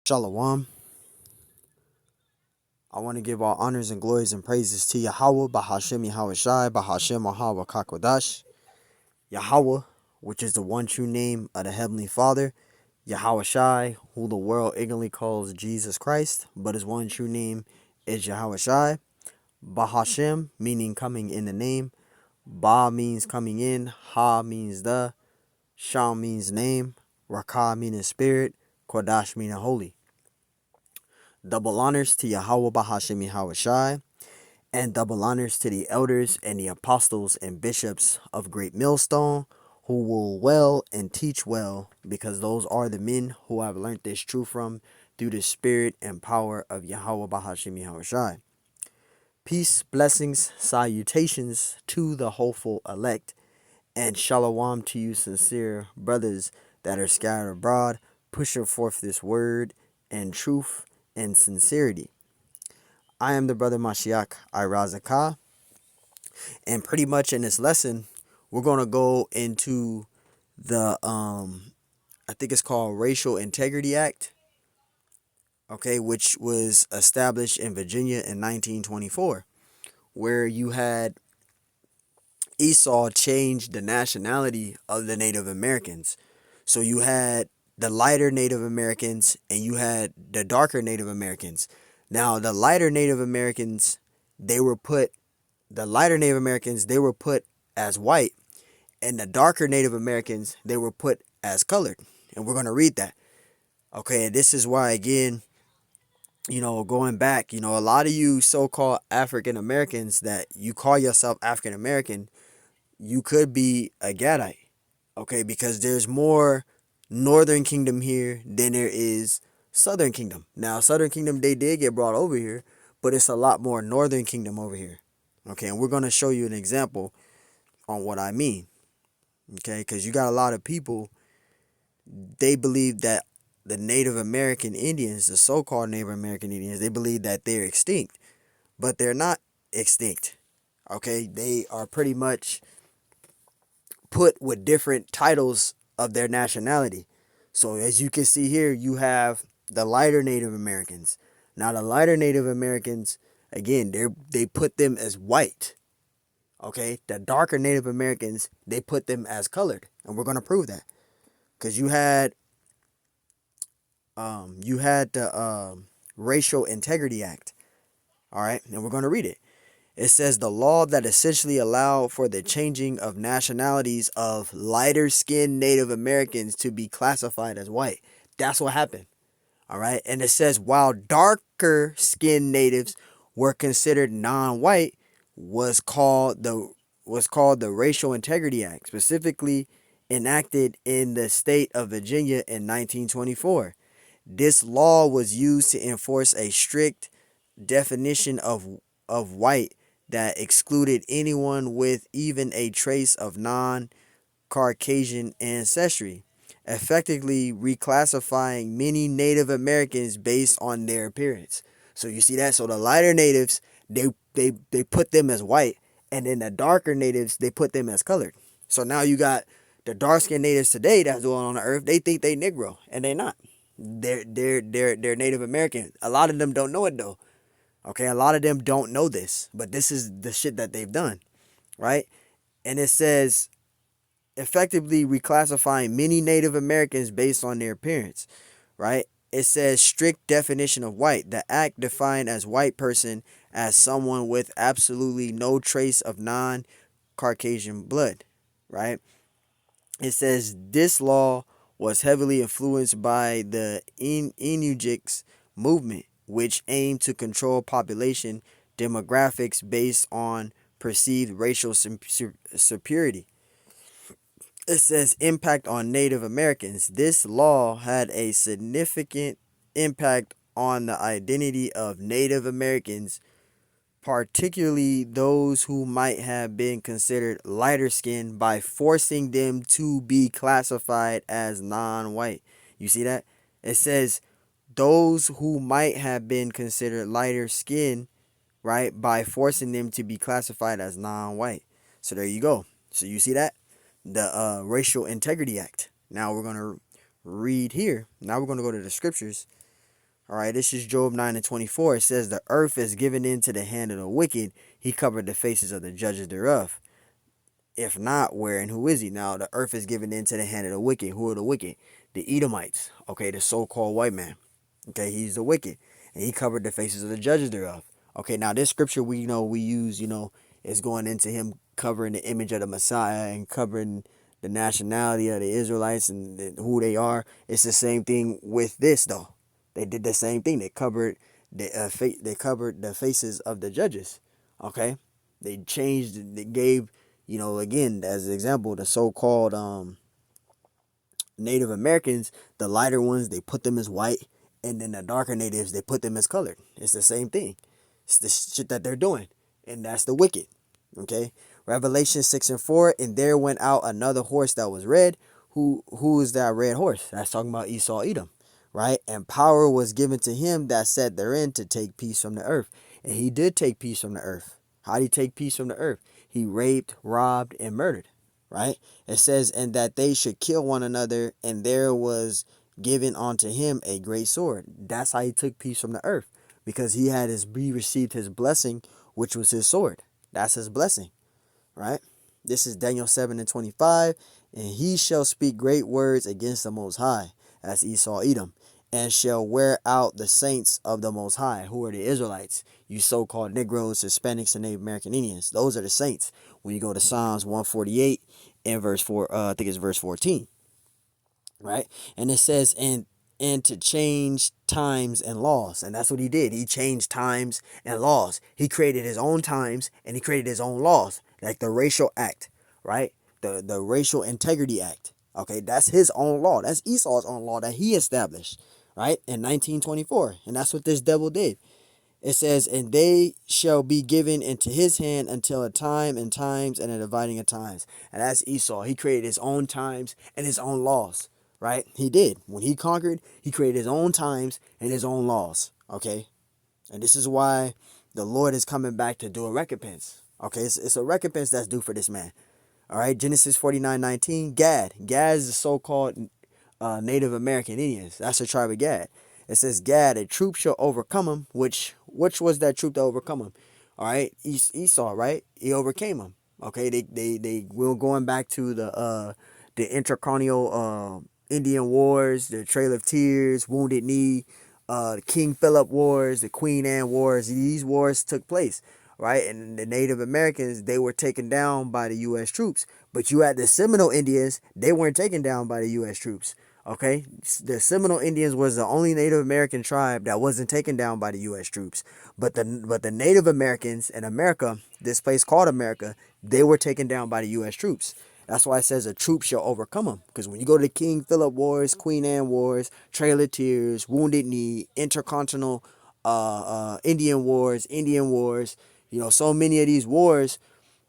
Shalom. I want to give all honors and glories and praises to Yahweh, Bahashem Yahweh Shai, Bahashem Yahweh Kakodash. Yahweh, which is the one true name of the Heavenly Father. Yahweh Shai, who the world ignorantly calls Jesus Christ, but his one true name is Yahweh Shai. Bahashem, meaning coming in the name. Ba means coming in. Ha means the. Sham means name. Rakah meaning spirit. Kodash meaning holy. Double honors to Yahweh Bahashem Yahweh Shai, and double honors to the elders and the apostles and bishops of Great Millstone, who will well and teach well, because those are the men who have learned this truth from through the spirit and power of Yahweh Bahashem Yahweh Shai. Peace, blessings, salutations to the hopeful elect, and shalom to you sincere brothers that are scattered abroad, pushing forth this word and truth and sincerity. I am the brother Mashiach Irazakah, and pretty much in this lesson, we're going to go into the, I think it's called Racial Integrity Act, okay, which was established in Virginia in 1924, where you had Esau change the nationality of the Native Americans. So you had the lighter Native Americans and you had the darker Native Americans. Now, the lighter Native Americans, they were put as white, and the darker Native Americans, they were put as colored. And we're going to read that. Okay, this is why, again, going back, a lot of you so-called African Americans that you call yourself African American, you could be a Gadite. Okay, because there's more Northern Kingdom here than there is Southern Kingdom. Now, Southern Kingdom, they did get brought over here, but it's a lot more Northern Kingdom over here. Okay, and we're going to show you an example on what I mean. Okay, because you got a lot of people, they believe that the Native American Indians, the so-called Native American Indians, they believe that they're extinct, but they're not extinct. Okay, they are pretty much put with different titles of their nationality. So as you can see here, you have the lighter Native Americans. Now the lighter Native Americans, again, they put them as white. Okay, the darker Native Americans, they put them as colored, and we're going to prove that, because you had the Racial Integrity Act. All right, and we're going to read it. It says the law that essentially allowed for the changing of nationalities of lighter-skinned Native Americans to be classified as white. That's what happened. All right, and it says while darker-skinned natives were considered non-white, was called the Racial Integrity Act, specifically enacted in the state of Virginia in 1924. This law was used to enforce a strict definition of white that excluded anyone with even a trace of non-Caucasian ancestry, effectively reclassifying many Native Americans based on their appearance. So you see that? So the lighter natives, they put them as white, and then the darker natives, they put them as colored. So now you got the dark-skinned natives today that's going on the earth, they think they Negro, and they're not. They're Native American. A lot of them don't know it though. Okay, a lot of them don't know this, but this is the shit that they've done, right? And it says effectively reclassifying many Native Americans based on their appearance, right? It says strict definition of white. The act defined as white person as someone with absolutely no trace of non-Caucasian blood, right? It says this law was heavily influenced by the Inujics movement, which aimed to control population demographics based on perceived racial superiority. It says impact on Native Americans. This law had a significant impact on the identity of Native Americans, particularly those who might have been considered lighter skinned, by forcing them to be classified as non-white. You see that? It says those who might have been considered lighter skinned, right, by forcing them to be classified as non-white. So there you go. So you see that? The Racial Integrity Act. Now we're going to read here. Now we're going to go to the scriptures. All right, this is Job 9:24. It says, "The earth is given into the hand of the wicked. He covered the faces of the judges thereof. If not, where and who is he?" Now, the earth is given into the hand of the wicked. Who are the wicked? The Edomites. Okay, the so-called white man. Okay, he's the wicked. And he covered the faces of the judges thereof. Okay, now this scripture we know we use, is going into him covering the image of the Messiah and covering the nationality of the Israelites and who they are. It's the same thing with this though. They did the same thing. They covered they covered the faces of the judges. Okay, they changed. They gave, again, as an example, the so-called Native Americans, the lighter ones, they put them as white, and then the darker natives, they put them as colored. It's the same thing. It's the shit that they're doing, and that's the wicked. Okay, Revelation 6:4, and there went out another horse that was red. Who is that red horse? That's talking about Esau, Edom, right? And power was given to him that sat therein to take peace from the earth, and he did take peace from the earth. How did he take peace from the earth? He raped, robbed, and murdered, right? It says, and that they should kill one another, and there was given unto him a great sword. That's how he took peace from the earth, because he received his blessing, which was his sword. That's his blessing, right? This is Daniel 7:25, and he shall speak great words against the Most High. That's Esau, Edom, and shall wear out the saints of the Most High, who are the Israelites, you so-called Negroes, Hispanics, and Native American Indians. Those are the saints. When you go to Psalms 148 and verse 4, I think it's verse 14, right? And it says, and to change times and laws. And that's what he did. He changed times and laws. He created his own times and he created his own laws, like the Racial Act, right? The Racial Integrity Act. Okay, that's his own law. That's Esau's own law that he established, right, in 1924. And that's what this devil did. It says, and they shall be given into his hand until a time and times and a dividing of times. And that's Esau. He created his own times and his own laws, right? He did. When he conquered, he created his own times and his own laws, okay? And this is why the Lord is coming back to do a recompense, okay? It's a recompense that's due for this man, all right? Genesis 49:19, Gad. Gad is the so-called Native American Indians. That's the tribe of Gad. It says, Gad, a troop shall overcome him. Which was that troop to overcome him? All right, Esau, right? He overcame him. Okay, they will going back to the intercolonial Indian Wars, the Trail of Tears, Wounded Knee, the King Philip Wars, the Queen Anne Wars. These wars took place, right? And the Native Americans, they were taken down by the U.S. troops. But you had the Seminole Indians, they weren't taken down by the U.S. troops. Okay, the Seminole Indians was the only Native American tribe that wasn't taken down by the U.S. troops. But the Native Americans in America, this place called America, they were taken down by the U.S. troops. That's why it says a troop shall overcome them. Because when you go to the King Philip Wars, Queen Anne Wars, Trail of Tears, Wounded Knee, Intercontinental Indian Wars, so many of these wars,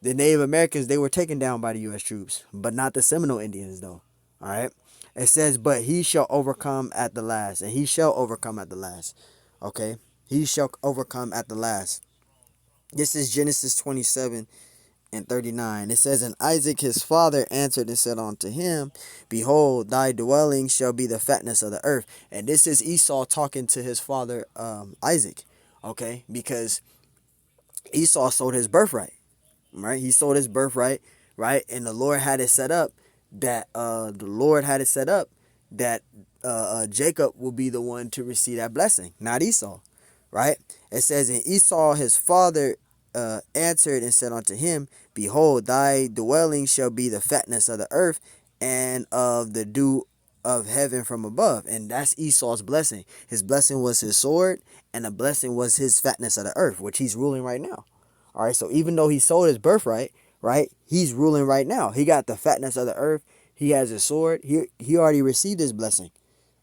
the Native Americans, they were taken down by the U.S. troops, but not the Seminole Indians, though. All right. It says, but he shall overcome at the last, and he shall overcome at the last. Okay. He shall overcome at the last. This is Genesis 27:39. It says, and Isaac his father answered and said unto him, behold, thy dwelling shall be the fatness of the earth. And this is Esau talking to his father, Isaac. Okay. Because Esau sold his birthright. Right? He sold his birthright, right? And the Lord had it set up that Jacob will be the one to receive that blessing, not Esau, right? It says, and Esau his father answered and said unto him, behold, thy dwelling shall be the fatness of the earth and of the dew of heaven from above. And that's Esau's blessing. His blessing was his sword, and the blessing was his fatness of the earth, which he's ruling right now. All right, so even though he sold his birthright, right, he's ruling right now. He got the fatness of the earth. He has his sword. He already received his blessing.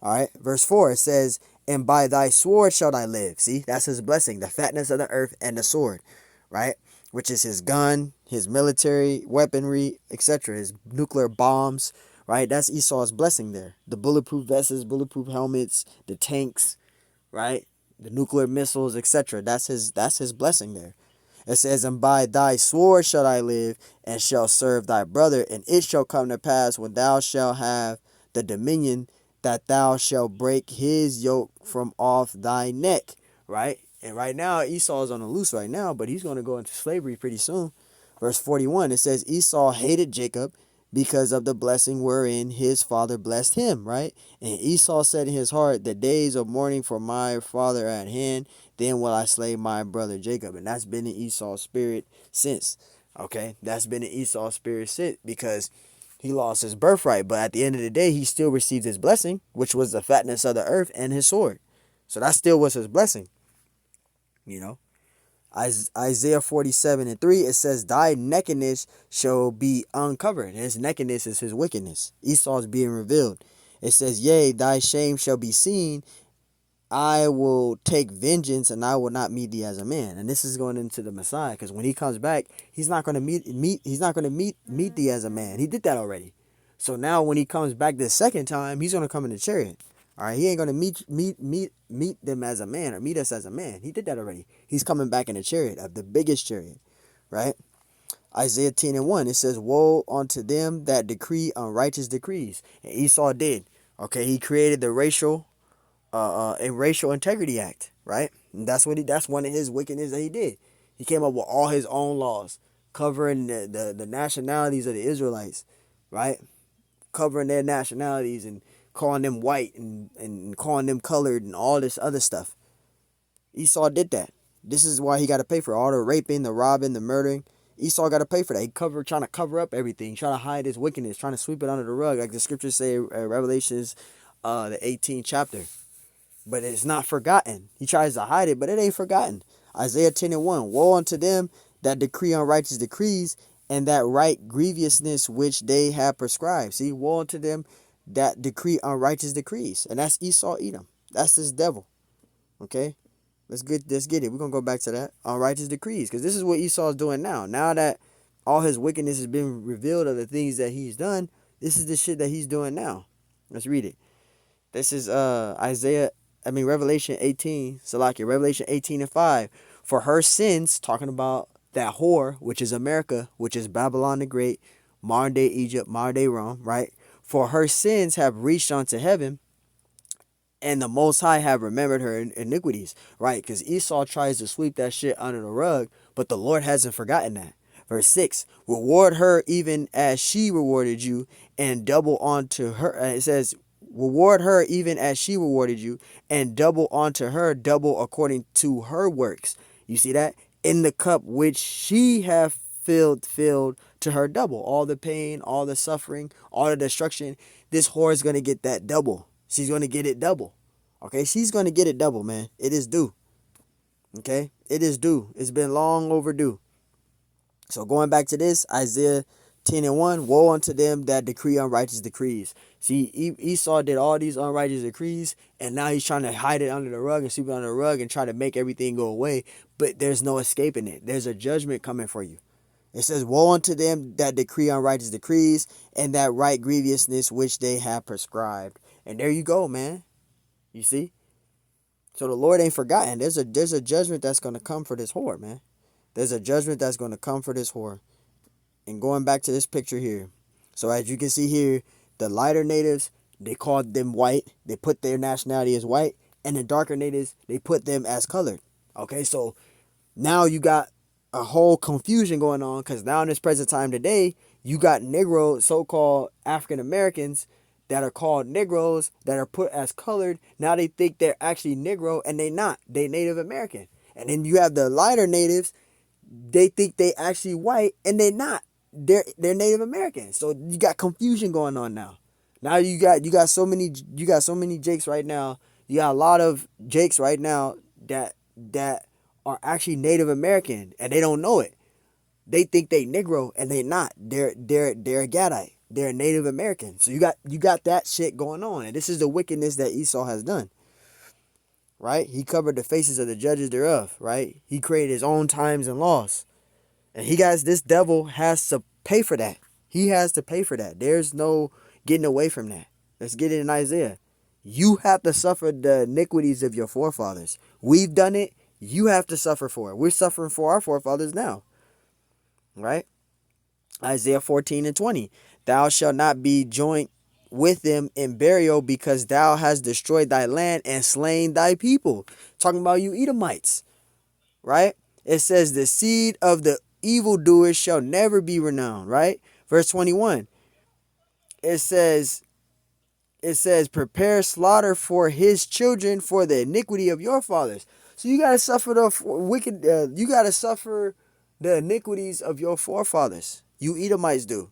All right, verse 4, it says, and by thy sword shall I live. See, that's his blessing, the fatness of the earth and the sword, right, which is his gun, his military weaponry, etc., his nuclear bombs, right? That's Esau's blessing there. The bulletproof vests, bulletproof helmets, the tanks, right, the nuclear missiles, etc. That's his blessing there. It says, and by thy sword shall I live, and shall serve thy brother, and it shall come to pass when thou shalt have the dominion that thou shalt break his yoke from off thy neck, right? And right now, Esau is on the loose right now, but he's going to go into slavery pretty soon. Verse 41, it says, Esau hated Jacob because of the blessing wherein his father blessed him, right? And Esau said in his heart, the days of mourning for my father are at hand, then will I slay my brother Jacob. And that's been in Esau's spirit since, okay? That's been in Esau's spirit since, because he lost his birthright, but at the end of the day, he still received his blessing, which was the fatness of the earth and his sword. So that still was his blessing, you know. Isaiah 47:3, it says, thy nakedness shall be uncovered. And his nakedness is his wickedness. Esau is being revealed. It says, yea, thy shame shall be seen. I will take vengeance and I will not meet thee as a man. And this is going into the Messiah, because when he comes back, he's not going to meet thee as a man. He did that already. So now when he comes back this second time, he's going to come in the chariot. All right, he ain't going to meet them as a man or meet us as a man. He did that already. He's coming back in the chariot, of the biggest chariot, right? Isaiah 10:1, it says, woe unto them that decree unrighteous decrees. And Esau did. Okay, he created the a racial integrity act, right? And that's one of his wickedness that he did. He came up with all his own laws covering the nationalities of the Israelites, right? Covering their nationalities and calling them white and calling them colored and all this other stuff. Esau did that. This is why he got to pay for all the raping, the robbing, the murdering. Esau got to pay for that. Trying to cover up everything, trying to hide his wickedness, trying to sweep it under the rug, like the scriptures say, Revelations, the 18th chapter. But it's not forgotten. He tries to hide it, but it ain't forgotten. Isaiah 10:1, woe unto them that decree unrighteous decrees, and that write grievousness which they have prescribed. See, woe unto them that decree unrighteous decrees. And that's Esau Edom. That's this devil. Okay? Let's get it. We're going to go back to that. Unrighteous decrees. Because this is what Esau is doing now. Now that all his wickedness has been revealed of the things that he's done, this is the shit that he's doing now. Let's read it. This is Revelation 18, Salakia, Revelation 18:5. For her sins, talking about that whore, which is America, which is Babylon the Great, modern day Egypt, modern day Rome, right? For her sins have reached unto heaven, and the Most High have remembered her iniquities, right? Because Esau tries to sweep that shit under the rug, but the Lord hasn't forgotten that. Verse 6, reward her even as she rewarded you, and double onto her. It says, reward her even as she rewarded you, and double onto her, double according to her works. You see that? In the cup which she hath filled to her double. All the pain, all the suffering, all the destruction. This whore is going to get that double. She's going to get it double. Okay? She's going to get it double, man. It is due. Okay? It is due. It's been long overdue. So going back to this, Isaiah 10:1, woe unto them that decree unrighteous decrees. See, Esau did all these unrighteous decrees, and now he's trying to hide it under the rug and sweep it under the rug and try to make everything go away, but there's no escaping it. There's a judgment coming for you. It says, woe unto them that decree unrighteous decrees, and that write grievousness which they have prescribed. And there you go, man. You see? So the Lord ain't forgotten. There's a judgment that's going to come for this whore, man. There's a judgment that's going to come for this whore. And going back to this picture here. So as you can see here, the lighter natives, they called them white. They put their nationality as white. And the darker natives, they put them as colored. Okay, so now you got a whole confusion going on, because now in this present time today, you got Negro, so-called African Americans that are called Negroes that are put as colored. Now they think they're actually Negro, and they not. They Native American. And then you have the lighter natives. They think they actually white, and they're not. They're Native American. So you got confusion going on now. Now you got so many Jakes right now. You got a lot of Jakes right now that are actually Native American, and they don't know it. They think they Negro, and they not. They're a Gadite. They're a Native American. So you got that shit going on, and this is the wickedness that Esau has done. Right? He covered the faces of the judges thereof. Right? He created his own times and laws, and this devil has to pay for that. He has to pay for that. There's no getting away from that. Let's get it in Isaiah. You have to suffer the iniquities of your forefathers. We've done it. You have to suffer for it. We're suffering for our forefathers now. Right? Isaiah 14:20. Thou shalt not be joint with them in burial, because thou hast destroyed thy land and slain thy people. Talking about you Edomites, right? It says the seed of the evildoers shall never be renowned, right? Verse 21. It says, prepare slaughter for his children for the iniquity of your fathers. So you gotta suffer the wicked. You gotta suffer the iniquities of your forefathers. You Edomites do,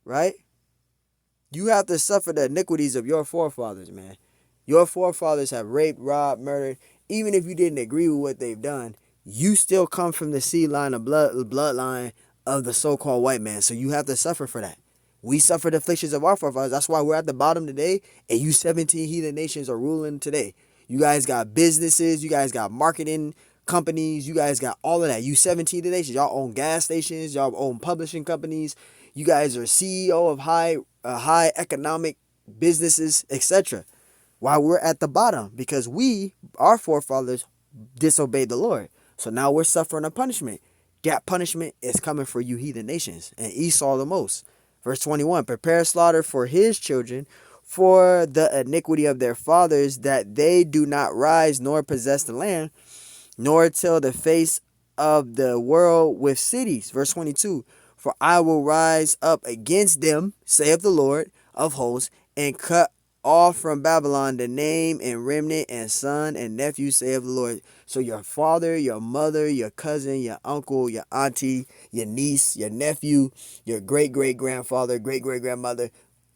right? You have to suffer the iniquities of your forefathers, man. Your forefathers have raped, robbed, murdered. Even if you didn't agree with what they've done, you still come from the seed line of bloodline of the so-called white man. So you have to suffer for that. We suffer the afflictions of our forefathers. That's why we're at the bottom today, and you 17 heathen nations are ruling today. You guys got businesses. You guys got marketing companies. You guys got all of that. You 17 heathen nations. Y'all own gas stations. Y'all own publishing companies. You guys are CEO of high economic businesses, etc. While we're at the bottom, because our forefathers, disobeyed the Lord. So now we're suffering a punishment. That punishment is coming for you heathen nations, and Esau the most. Verse 21, prepare slaughter for his children for the iniquity of their fathers, that they do not rise nor possess the land, nor till the face of the world with cities. Verse 22, for I will rise up against them, saith the Lord of hosts, and cut off from Babylon the name and remnant and son and nephew, saith the Lord. So your father, your mother, your cousin, your uncle, your auntie, your niece, your nephew, your great-great-grandfather, great-great-grandmother,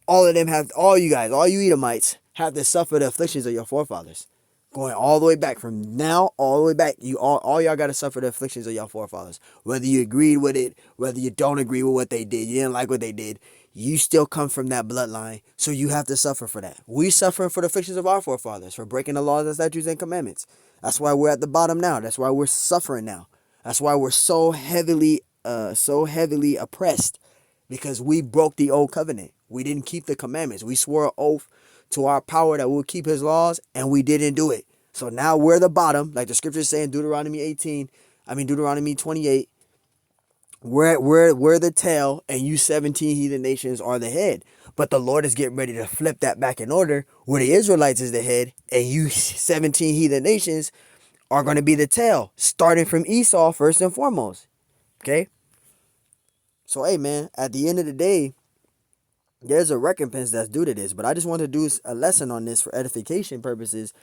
all of them have, all you guys, all you Edomites, have to suffer the afflictions of your forefathers. Going all the way back, from now all the way back, all y'all got to suffer the afflictions of your forefathers. Whether you agreed with it, whether you don't agree with what they did, you didn't like what they did, you still come from that bloodline, so you have to suffer for that. We suffering for the afflictions of our forefathers, for breaking the laws and statutes and commandments. That's why we're at the bottom now. That's why we're suffering now. That's why we're so heavily oppressed, because we broke the old covenant. We didn't keep the commandments. We swore an oath to our power that we'll keep his laws, and we didn't do it. So now we're the bottom, like the scriptures say in Deuteronomy 28. We're the tail, and you 17 heathen nations are the head. But the Lord is getting ready to flip that back in order, where the Israelites is the head, and you 17 heathen nations are going to be the tail, starting from Esau first and foremost. Okay? So, hey, man, at the end of the day, there's a recompense that's due to this. But I just want to do a lesson on this for edification purposes.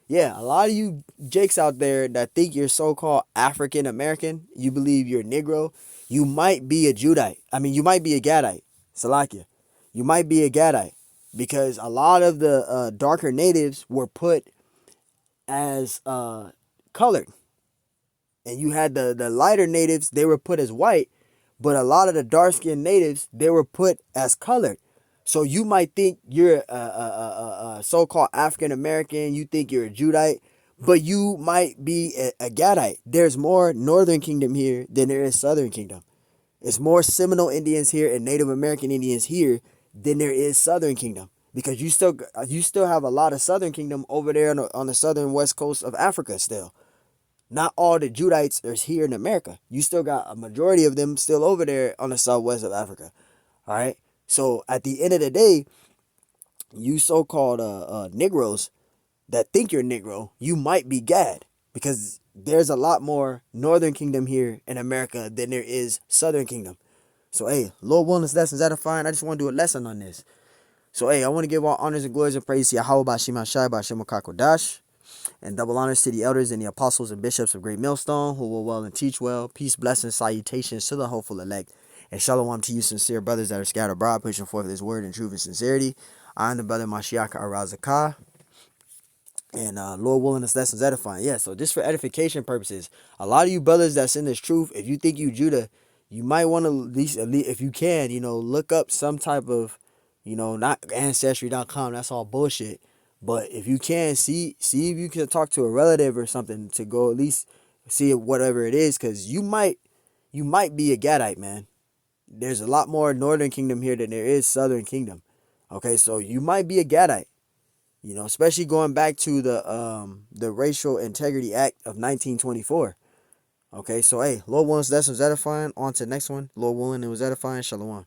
Yeah, a lot of you jakes out there that think you're so-called African American, you believe you're Negro, you might be a Judite. I mean, you might be a Gadite. Salakia. You might be a Gadite, because a lot of the darker natives were put as colored. And you had the lighter natives, they were put as white. But a lot of the dark-skinned natives, they were put as colored. So you might think you're a so-called African American, you think you're a Judite, but you might be a Gadite. There's more Northern Kingdom here than there is Southern Kingdom. It's more Seminole Indians here and Native American Indians here than there is Southern Kingdom, because you still have a lot of Southern Kingdom over there on the southern west coast of Africa still. Not all the Judites are here in America. You still got a majority of them still over there on the southwest of Africa. All right. So at the end of the day, you so-called Negroes that think you're Negro, you might be Gad, because there's a lot more Northern Kingdom here in America than there is Southern Kingdom. So, hey, Lord willing, this lesson's edifying. I just want to do a lesson on this. So, hey, I want to give all honors and glories and praise to Yahweh Bashim Hashai Bashim Kakodash, and double honors to the elders and the apostles and bishops of Great Millstone, who will well and teach well. Peace, blessings, salutations to the hopeful elect. And shalom to you sincere brothers that are scattered abroad, pushing forth this word in truth and sincerity. I am the brother Mashiach Arazakah. And Lord willing, this lesson's edifying. Yeah, so just for edification purposes, a lot of you brothers that's in this truth, if you think you Judah, you might want to at least if you can, look up some type of, not ancestry.com. That's all bullshit. But if you can, see if you can talk to a relative or something to go at least see whatever it is, because you might be a Gadite, man. There's a lot more Northern Kingdom here than there is Southern Kingdom. Okay, so you might be a Gadite. Especially going back to the Racial Integrity Act of 1924. Okay, so hey, Lord willing, this was edifying. On to the next one. Lord willing, it was edifying. Shalom.